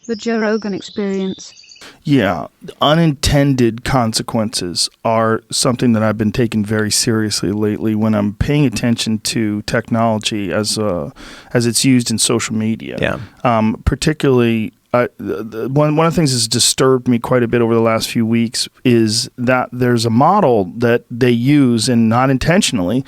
The Joe Rogan Experience. Yeah, unintended consequences are something that I've been taking very seriously lately when I'm paying attention to technology as it's used in social media. Yeah. Particularly, one of the things that's disturbed me quite a bit over the last few weeks is that there's a model that they use, and not intentionally,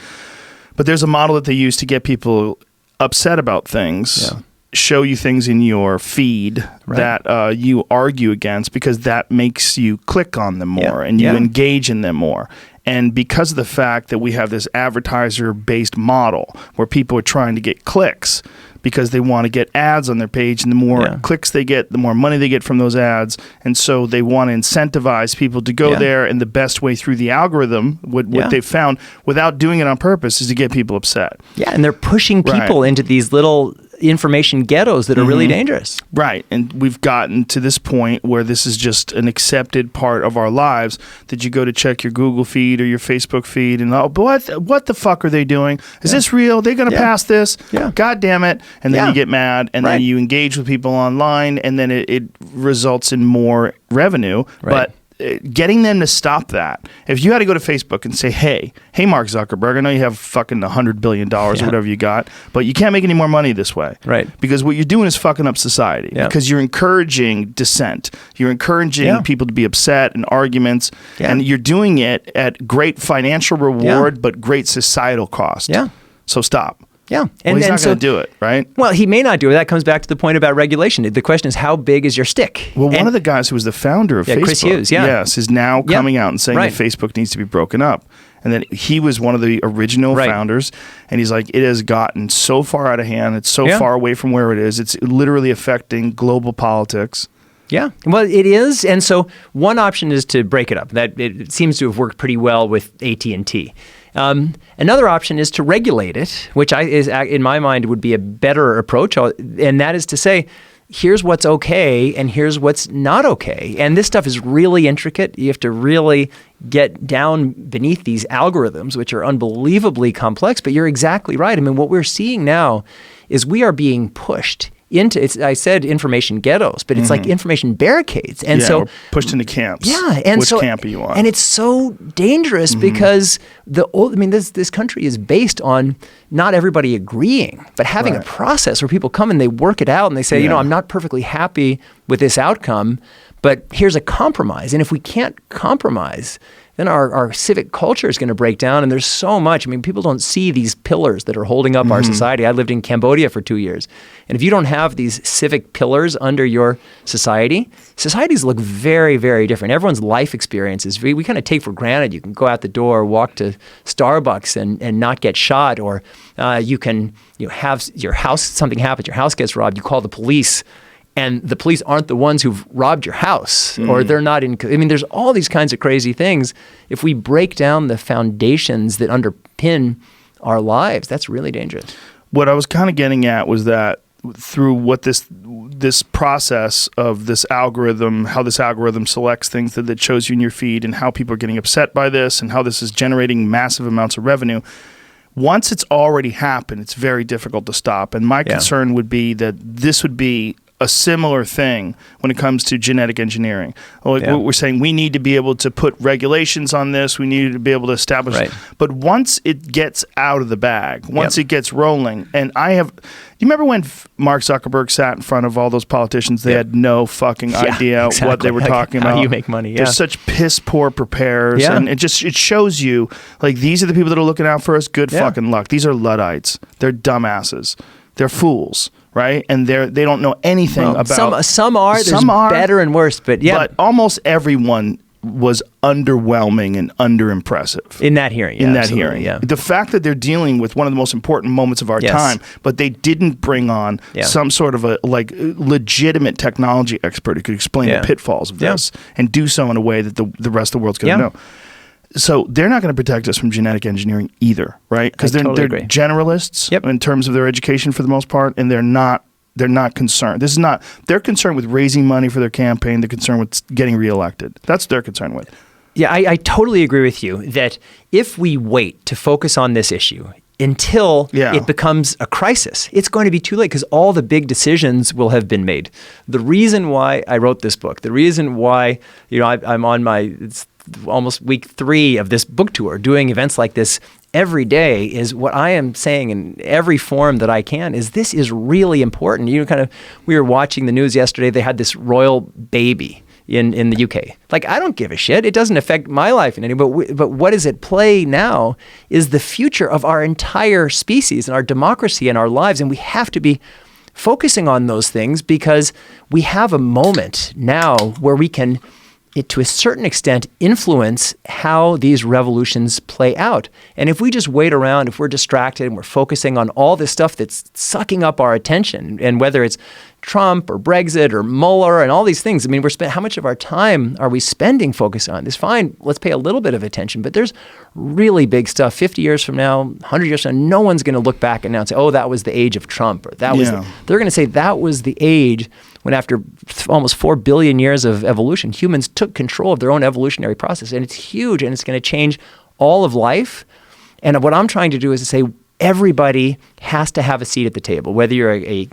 but there's a model that they use to get people upset about things. Yeah. Show you things in your feed that you argue against, because that makes you click on them more and you engage in them more. And because of the fact that we have this advertiser-based model where people are trying to get clicks because they want to get ads on their page, and the more clicks they get, the more money they get from those ads. And so they want to incentivize people to go there, and the best way through the algorithm, what they've found, without doing it on purpose, is to get people upset. Yeah, and they're pushing people into these little information ghettos that are really dangerous. Right. And we've gotten to this point where this is just an accepted part of our lives, that you go to check your Google feed or your Facebook feed and, what the fuck are they doing? Is this real? They're going to pass this? Yeah. God damn it. And then you get mad, and then you engage with people online, and then it results in more revenue. But getting them to stop that. If you had to go to Facebook and say, hey Mark Zuckerberg, I know you have fucking $100 billion or whatever you got, but you can't make any more money this way. Right. Because what you're doing is fucking up society. Yeah. Because you're encouraging dissent. You're encouraging people to be upset and arguments. Yeah. And you're doing it at great financial reward, but great societal cost. Yeah. So stop. Yeah. And he's not going to do it, right? Well, he may not do it. That comes back to the point about regulation. The question is, how big is your stick? Well, one of the guys who was the founder of Facebook, Chris Hughes, is now coming out and saying that Facebook needs to be broken up. And that he was one of the original founders. And he's like, it has gotten so far out of hand. It's so far away from where it is. It's literally affecting global politics. Yeah, well, it is. And so one option is to break it up. That it seems to have worked pretty well with AT&T. Another option is to regulate it, which in my mind would be a better approach. And that is to say, here's what's okay and here's what's not okay. And this stuff is really intricate. You have to really get down beneath these algorithms, which are unbelievably complex. But you're exactly right. I mean, what we're seeing now is we are being pushed into, I said information ghettos, but it's like information barricades. And so we're pushed into camps. Yeah. And which camp are you on? And it's so dangerous because this country is based on not everybody agreeing, but having a process where people come and they work it out and they say, I'm not perfectly happy with this outcome, but here's a compromise. And if we can't compromise, then our civic culture is going to break down. And there's so much. I mean, people don't see these pillars that are holding up our society. I lived in Cambodia for 2 years. And if you don't have these civic pillars under your societies look very, very different. Everyone's life experiences, we kind of take for granted. You can go out the door, walk to Starbucks and not get shot. Or you can have your house, something happens, your house gets robbed, you call the police. And the police aren't the ones who've robbed your house, or they're not in. I mean, there's all these kinds of crazy things. If we break down the foundations that underpin our lives, that's really dangerous. What I was kind of getting at was that through what this process of this algorithm, how this algorithm selects things that shows you in your feed, and how people are getting upset by this, and how this is generating massive amounts of revenue. Once it's already happened, it's very difficult to stop. And my concern would be that this would be a similar thing when it comes to genetic engineering. We're saying we need to be able to put regulations on this. We need to be able to establish. But once it gets out of the bag, once it gets rolling, and you remember when Mark Zuckerberg sat in front of all those politicians? They had no fucking idea what they were talking about. How do you make money? They're such piss poor preparers, and it shows you like these are the people that are looking out for us. Good fucking luck. These are Luddites. They're dumbasses. They're fools. Right, and they don't know anything about. Some are. There's better and worse, but But almost everyone was underwhelming and underimpressive in that hearing. The fact that they're dealing with one of the most important moments of our time, but they didn't bring on some sort of a legitimate technology expert who could explain the pitfalls of this and do so in a way that the rest of the world's going to know. So they're not going to protect us from genetic engineering either, right? Because they're generalists in terms of their education for the most part, and they're not concerned. They're concerned with raising money for their campaign. They're concerned with getting reelected. That's what they're concerned with. Yeah, I totally agree with you that if we wait to focus on this issue, until Yeah. it becomes a crisis. It's going to be too late because all the big decisions will have been made. The reason why I wrote this book, the reason why I'm on it's almost week 3 of this book tour, doing events like this every day, is what I am saying in every form that I can is this is really important. We were watching the news yesterday. They had this royal baby in the UK. Like, I don't give a shit. It doesn't affect my life in any way. But what is at play now is the future of our entire species and our democracy and our lives. And we have to be focusing on those things because we have a moment now where we can, to a certain extent, influence how these revolutions play out. And if we just wait around, if we're distracted and we're focusing on all this stuff that's sucking up our attention, and whether it's Trump or Brexit or Mueller and all these things, I mean, how much of our time are we spending focused on this? Fine, let's pay a little bit of attention, but there's really big stuff. 50 years from now, 100 years from now, no one's going to look back and now and say, oh, that was the age of Trump, or that was they're going to say that was the age when, after almost 4 billion years of evolution, humans took control of their own evolutionary process. And it's huge, and it's going to change all of life. And what I'm trying to do is to say everybody has to have a seat at the table, whether you're a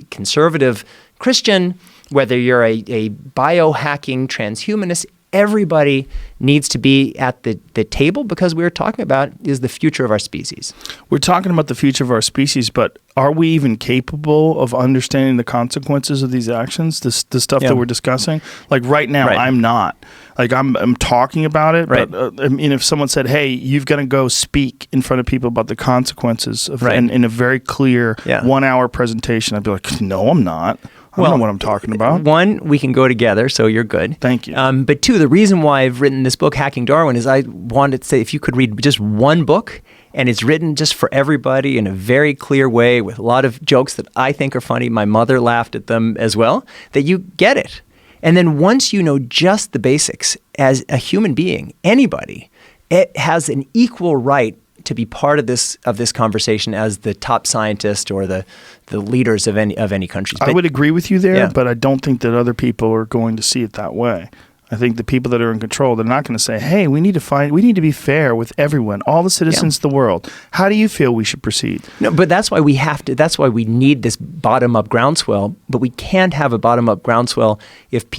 conservative Christian, whether you're a biohacking transhumanist. Everybody needs to be at the table, because we're talking about is the future of our species. We're talking about the future of our species, but are we even capable of understanding the consequences of these actions, the stuff that we're discussing? Like right now, I'm not. Like I'm talking about it, but I mean, if someone said, hey, you've got to go speak in front of people about the consequences of in a very clear 1 hour presentation, I'd be like, no, I'm not. I don't know what I'm talking about. One, we can go together, so you're good. Thank you. But two, the reason why I've written this book, Hacking Darwin, is I wanted to say if you could read just one book, and it's written just for everybody in a very clear way with a lot of jokes that I think are funny. My mother laughed at them as well, that you get it. And then once you know just the basics, as a human being, anybody, it has an equal right to be part of this conversation as the top scientist or the leaders of any countries. I would agree with you there, but I don't think that other people are going to see it that way. I think the people that are in control, they're not going to say, hey, we need to be fair with everyone, all the citizens of the world. How do you feel we should proceed? No, but that's why we need this bottom-up groundswell, but we can't have a bottom-up groundswell if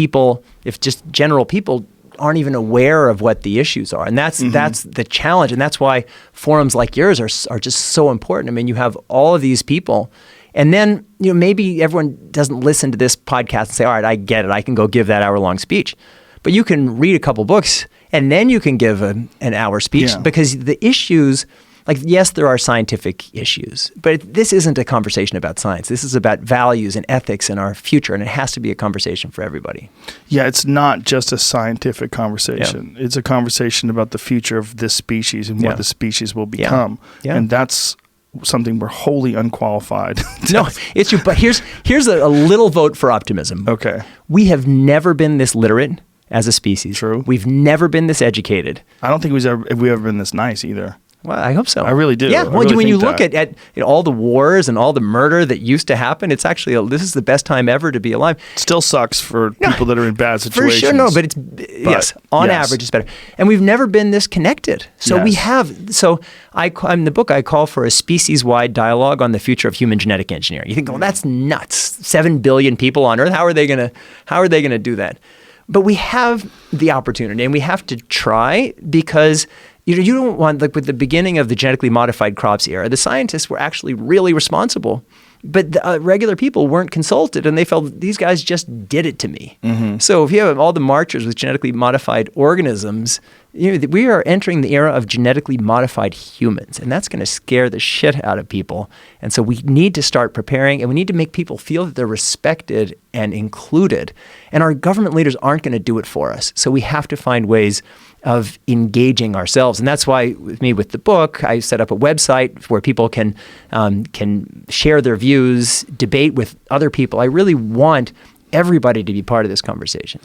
just general people aren't even aware of what the issues are. And that's the challenge. And that's why forums like yours are just so important. I mean, you have all of these people, and then maybe everyone doesn't listen to this podcast and say, all right, I get it. I can go give that hour-long speech. But you can read a couple books, and then you can give an hour speech, because the issues, like, yes, there are scientific issues, but this isn't a conversation about science. This is about values and ethics and our future, and it has to be a conversation for everybody. Yeah, it's not just a scientific conversation. It's a conversation about the future of this species and what the species will become. And that's something we're wholly unqualified. No, it's true. But here's a little vote for optimism. Okay. We have never been this literate as a species. True. We've never been this educated. I don't think we've ever been this nice either. Well, I hope so. I really do. Yeah. Well, when you look at all the wars and all the murder that used to happen, it's actually this is the best time ever to be alive. Still sucks for people that are in bad situations. For sure, no, but on average, it's better. And we've never been this connected. So we have. So in the book, I call for a species-wide dialogue on the future of human genetic engineering. You think, well, that's nuts. 7 billion people on Earth. How are they gonna do that? But we have the opportunity, and we have to try, because you don't want, like with the beginning of the genetically modified crops era, the scientists were actually really responsible, but the regular people weren't consulted, and they felt these guys just did it to me. So if you have all the marchers with genetically modified organisms, we are entering the era of genetically modified humans, and that's going to scare the shit out of people. And so we need to start preparing, and we need to make people feel that they're respected and included. And our government leaders aren't going to do it for us. So we have to find ways of engaging ourselves. And that's why with the book, I set up a website where people can share their views, debate with other people. I really want everybody to be part of this conversation.